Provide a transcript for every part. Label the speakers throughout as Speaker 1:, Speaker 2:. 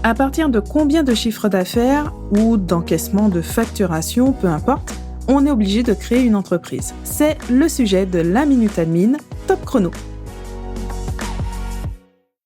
Speaker 1: À partir de combien de chiffres d'affaires ou d'encaissement de facturation, peu importe, on est obligé de créer une entreprise. C'est le sujet de la Minute Admin Top Chrono.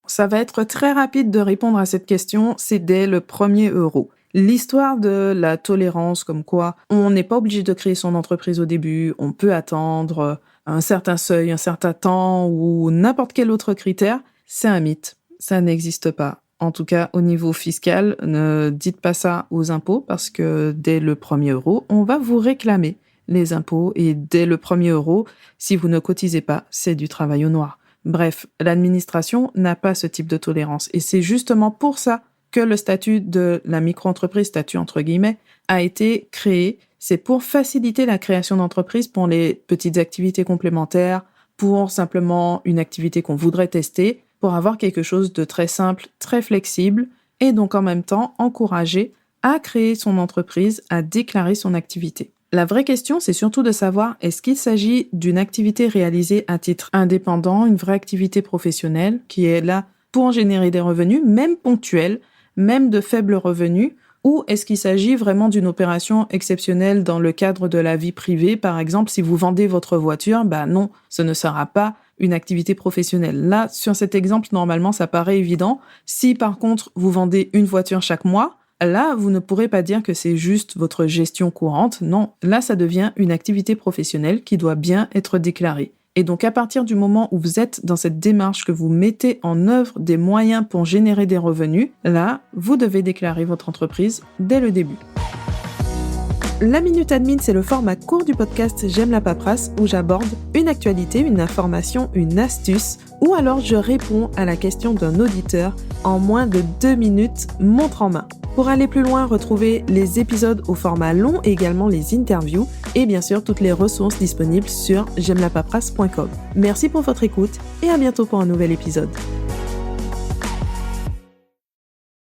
Speaker 1: Ça va être très rapide de répondre à cette question, c'est dès le premier euro. L'histoire de la tolérance, comme quoi on n'est pas obligé de créer son entreprise au début, on peut attendre un certain seuil, un certain temps ou n'importe quel autre critère, c'est un mythe. Ça n'existe pas. En tout cas, au niveau fiscal, ne dites pas ça aux impôts parce que dès le premier euro, on va vous réclamer les impôts et dès le premier euro, si vous ne cotisez pas, c'est du travail au noir. Bref, l'administration n'a pas ce type de tolérance et c'est justement pour ça que le statut de la micro-entreprise, statut entre guillemets, a été créé. C'est pour faciliter la création d'entreprises pour les petites activités complémentaires, pour simplement une activité qu'on voudrait tester, pour avoir quelque chose de très simple, très flexible, et donc en même temps encourager à créer son entreprise, à déclarer son activité. La vraie question, c'est surtout de savoir est-ce qu'il s'agit d'une activité réalisée à titre indépendant, une vraie activité professionnelle qui est là pour générer des revenus, même ponctuels, même de faibles revenus, ou est-ce qu'il s'agit vraiment d'une opération exceptionnelle dans le cadre de la vie privée? Par exemple, si vous vendez votre voiture, non, ce ne sera pas une activité professionnelle. Là, sur cet exemple, normalement, ça paraît évident. Si par contre, vous vendez une voiture chaque mois, là, vous ne pourrez pas dire que c'est juste votre gestion courante. Non, là, ça devient une activité professionnelle qui doit bien être déclarée. Et donc, à partir du moment où vous êtes dans cette démarche, que vous mettez en œuvre des moyens pour générer des revenus, là, vous devez déclarer votre entreprise dès le début. La Minute Admin, c'est le format court du podcast J'aime la paperasse où j'aborde une actualité, une information, une astuce ou alors je réponds à la question d'un auditeur en moins de 2 minutes, montre en main. Pour aller plus loin, retrouvez les épisodes au format long et également les interviews et bien sûr toutes les ressources disponibles sur j'aime-la-paperasse.com. Merci pour votre écoute et à bientôt pour un nouvel épisode.